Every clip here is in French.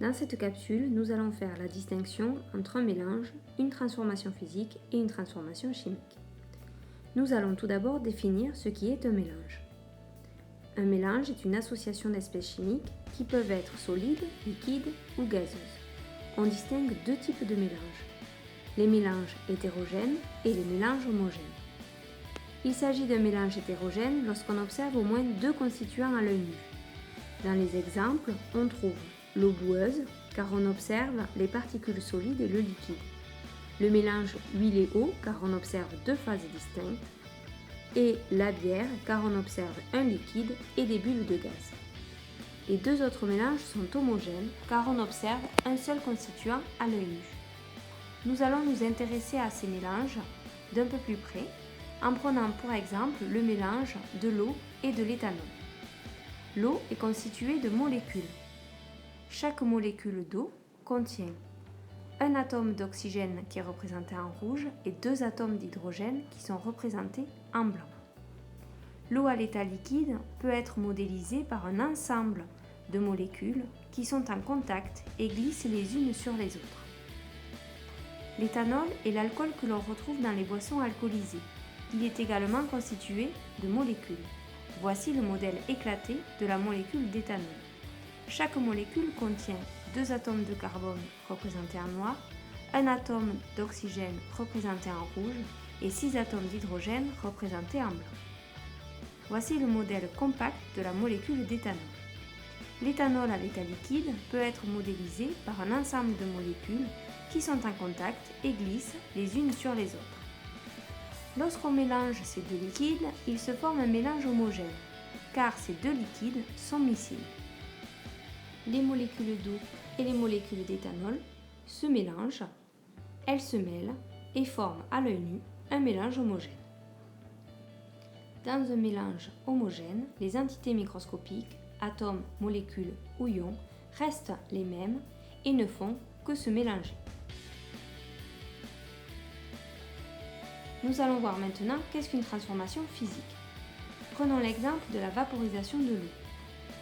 Dans cette capsule, nous allons faire la distinction entre un mélange, une transformation physique et une transformation chimique. Nous allons tout d'abord définir ce qui est un mélange. Un mélange est une association d'espèces chimiques qui peuvent être solides, liquides ou gazeuses. On distingue deux types de mélanges, les mélanges hétérogènes et les mélanges homogènes. Il s'agit d'un mélange hétérogène lorsqu'on observe au moins deux constituants à l'œil nu. Dans les exemples, on trouve l'eau boueuse, car on observe les particules solides et le liquide. Le mélange huile et eau, car on observe deux phases distinctes. Et la bière, car on observe un liquide et des bulles de gaz. Les deux autres mélanges sont homogènes, car on observe un seul constituant à l'œil nu. Nous allons nous intéresser à ces mélanges d'un peu plus près, en prenant pour exemple le mélange de l'eau et de l'éthanol. L'eau est constituée de molécules. Chaque molécule d'eau contient un atome d'oxygène qui est représenté en rouge et deux atomes d'hydrogène qui sont représentés en blanc. L'eau à l'état liquide peut être modélisée par un ensemble de molécules qui sont en contact et glissent les unes sur les autres. L'éthanol est l'alcool que l'on retrouve dans les boissons alcoolisées. Il est également constitué de molécules. Voici le modèle éclaté de la molécule d'éthanol. Chaque molécule contient deux atomes de carbone représentés en noir, un atome d'oxygène représenté en rouge et 6 atomes d'hydrogène représentés en blanc. Voici le modèle compact de la molécule d'éthanol. L'éthanol à l'état liquide peut être modélisé par un ensemble de molécules qui sont en contact et glissent les unes sur les autres. Lorsqu'on mélange ces deux liquides, il se forme un mélange homogène, car ces deux liquides sont miscibles. Les molécules d'eau et les molécules d'éthanol se mélangent, elles se mêlent et forment à l'œil nu un mélange homogène. Dans un mélange homogène, les entités microscopiques, atomes, molécules ou ions, restent les mêmes et ne font que se mélanger. Nous allons voir maintenant qu'est-ce qu'une transformation physique. Prenons l'exemple de la vaporisation de l'eau.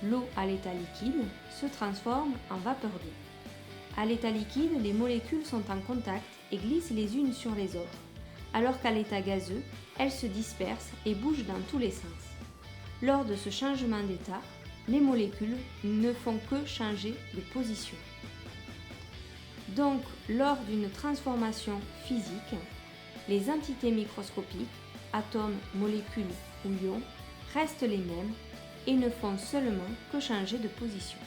L'eau à l'état liquide se transforme en vapeur d'eau. À l'état liquide, les molécules sont en contact et glissent les unes sur les autres, alors qu'à l'état gazeux, elles se dispersent et bougent dans tous les sens. Lors de ce changement d'état, les molécules ne font que changer de position. Donc, lors d'une transformation physique, les entités microscopiques, atomes, molécules ou ions, restent les mêmes et ne font seulement que changer de position.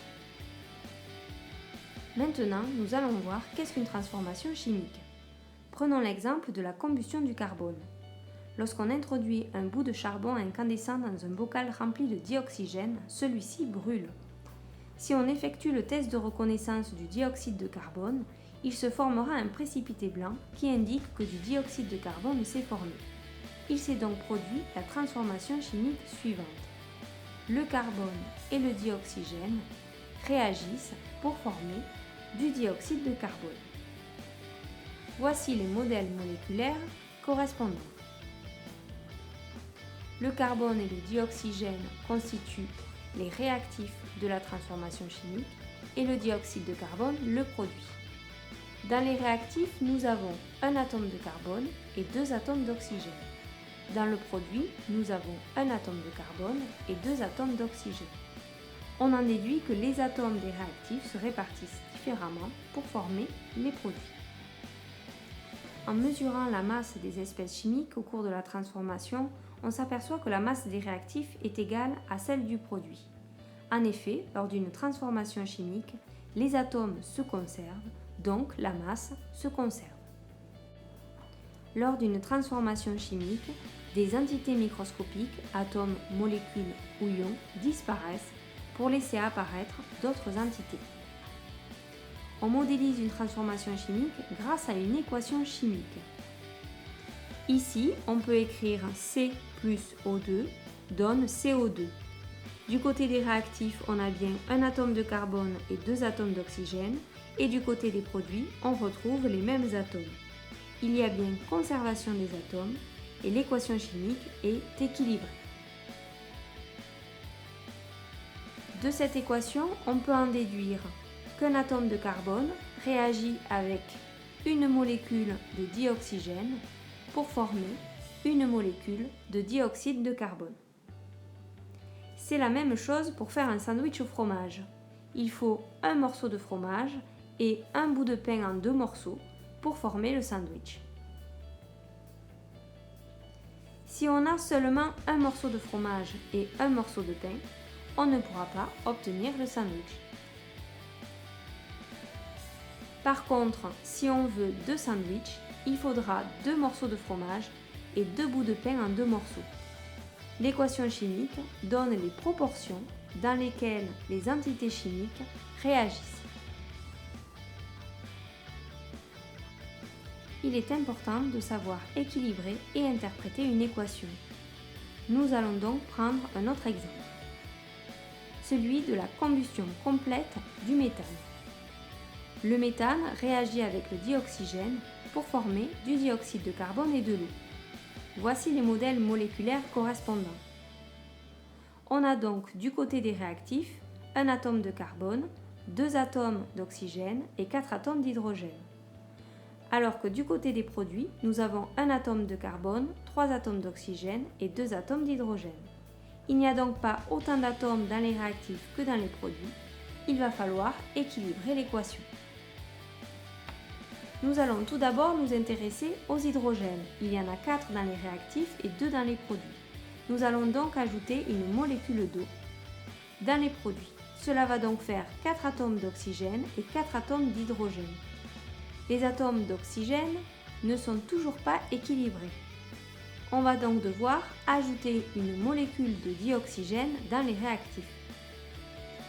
Maintenant, nous allons voir qu'est-ce qu'une transformation chimique. Prenons l'exemple de la combustion du carbone. Lorsqu'on introduit un bout de charbon incandescent dans un bocal rempli de dioxygène, celui-ci brûle. Si on effectue le test de reconnaissance du dioxyde de carbone, il se formera un précipité blanc qui indique que du dioxyde de carbone s'est formé. Il s'est donc produit la transformation chimique suivante. Le carbone et le dioxygène réagissent pour former du dioxyde de carbone. Voici les modèles moléculaires correspondants. Le carbone et le dioxygène constituent les réactifs de la transformation chimique et le dioxyde de carbone le produit. Dans les réactifs, nous avons un atome de carbone et 2 atomes d'oxygène. Dans le produit, nous avons un atome de carbone et 2 atomes d'oxygène. On en déduit que les atomes des réactifs se répartissent différemment pour former les produits. En mesurant la masse des espèces chimiques au cours de la transformation, on s'aperçoit que la masse des réactifs est égale à celle du produit. En effet, lors d'une transformation chimique, les atomes se conservent, donc la masse se conserve. Lors d'une transformation chimique, des entités microscopiques, atomes, molécules ou ions, disparaissent pour laisser apparaître d'autres entités. On modélise une transformation chimique grâce à une équation chimique. Ici, on peut écrire C plus O2 donne CO2. Du côté des réactifs, on a bien un atome de carbone et 2 atomes d'oxygène, et du côté des produits, on retrouve les mêmes atomes. Il y a bien conservation des atomes et l'équation chimique est équilibrée. De cette équation, on peut en déduire qu'un atome de carbone réagit avec une molécule de dioxygène pour former une molécule de dioxyde de carbone. C'est la même chose pour faire un sandwich au fromage. Il faut un morceau de fromage et un bout de pain en 2 morceaux pour former le sandwich. Si on a seulement un morceau de fromage et un morceau de pain, on ne pourra pas obtenir le sandwich. Par contre, si on veut 2 sandwichs, il faudra 2 morceaux de fromage et 2 bouts de pain en 2 morceaux. L'équation chimique donne les proportions dans lesquelles les entités chimiques réagissent. Il est important de savoir équilibrer et interpréter une équation. Nous allons donc prendre un autre exemple, celui de la combustion complète du méthane. Le méthane réagit avec le dioxygène pour former du dioxyde de carbone et de l'eau. Voici les modèles moléculaires correspondants. On a donc du côté des réactifs un atome de carbone, 2 atomes d'oxygène et 4 atomes d'hydrogène. Alors que du côté des produits, nous avons un atome de carbone, 3 atomes d'oxygène et 2 atomes d'hydrogène. Il n'y a donc pas autant d'atomes dans les réactifs que dans les produits. Il va falloir équilibrer l'équation. Nous allons tout d'abord nous intéresser aux hydrogènes. Il y en a 4 dans les réactifs et 2 dans les produits. Nous allons donc ajouter une molécule d'eau dans les produits. Cela va donc faire 4 atomes d'oxygène et 4 atomes d'hydrogène. Les atomes d'oxygène ne sont toujours pas équilibrés. On va donc devoir ajouter une molécule de dioxygène dans les réactifs.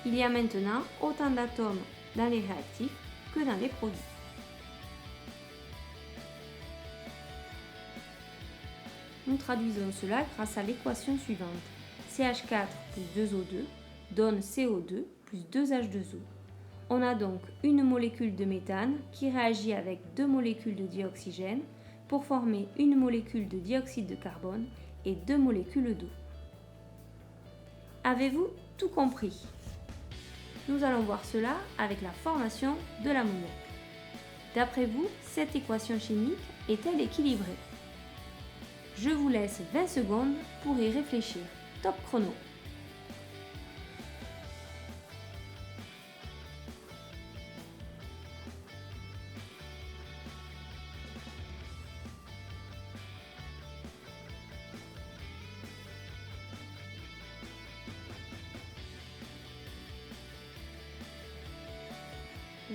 Il y a maintenant autant d'atomes dans les réactifs que dans les produits. Nous traduisons cela grâce à l'équation suivante. CH4 plus 2O2 donne CO2 plus 2H2O. On a donc une molécule de méthane qui réagit avec 2 molécules de dioxygène pour former une molécule de dioxyde de carbone et 2 molécules d'eau. Avez-vous tout compris? Nous allons voir cela avec la formation de l'ammoniac. D'après vous, cette équation chimique est-elle équilibrée? Je vous laisse 20 secondes pour y réfléchir. Top chrono!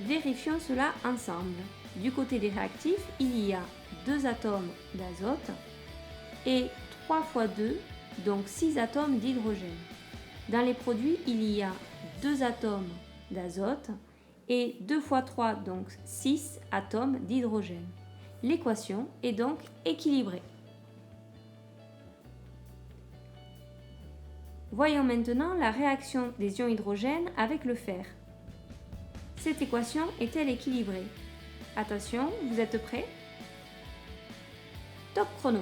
Vérifions cela ensemble. Du côté des réactifs, il y a 2 atomes d'azote et 3 fois 2, donc 6 atomes d'hydrogène. Dans les produits, il y a 2 atomes d'azote et 2 fois 3, donc 6 atomes d'hydrogène. L'équation est donc équilibrée. Voyons maintenant la réaction des ions hydrogène avec le fer. Cette équation est-elle équilibrée? Attention, vous êtes prêts? Top chrono!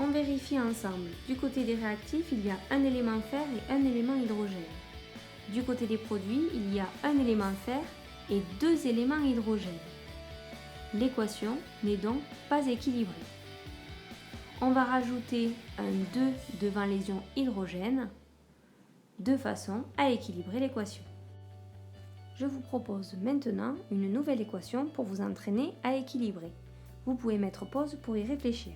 On vérifie ensemble. Du côté des réactifs, il y a un élément fer et un élément hydrogène. Du côté des produits, il y a un élément fer et 2 éléments hydrogène. L'équation n'est donc pas équilibrée. On va rajouter un 2 devant les ions hydrogène de façon à équilibrer l'équation. Je vous propose maintenant une nouvelle équation pour vous entraîner à équilibrer. Vous pouvez mettre pause pour y réfléchir.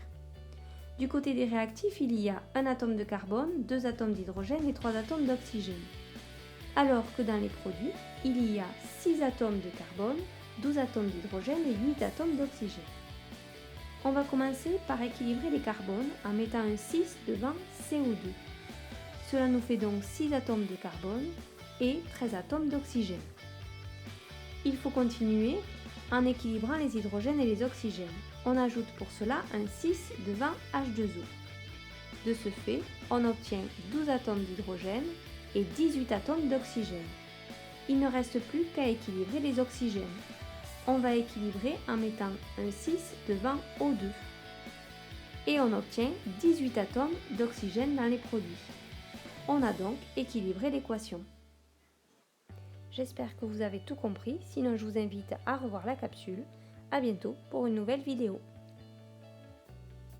Du côté des réactifs, il y a un atome de carbone, 2 atomes d'hydrogène et 3 atomes d'oxygène. Alors que dans les produits, il y a 6 atomes de carbone, 12 atomes d'hydrogène et 8 atomes d'oxygène. On va commencer par équilibrer les carbones en mettant un 6 devant CO2. Cela nous fait donc 6 atomes de carbone et 13 atomes d'oxygène. Il faut continuer en équilibrant les hydrogènes et les oxygènes. On ajoute pour cela un 6 devant H2O. De ce fait, on obtient 12 atomes d'hydrogène et 18 atomes d'oxygène. Il ne reste plus qu'à équilibrer les oxygènes. On va équilibrer en mettant un 6 devant O2. Et on obtient 18 atomes d'oxygène dans les produits. On a donc équilibré l'équation. J'espère que vous avez tout compris, sinon je vous invite à revoir la capsule. À bientôt pour une nouvelle vidéo.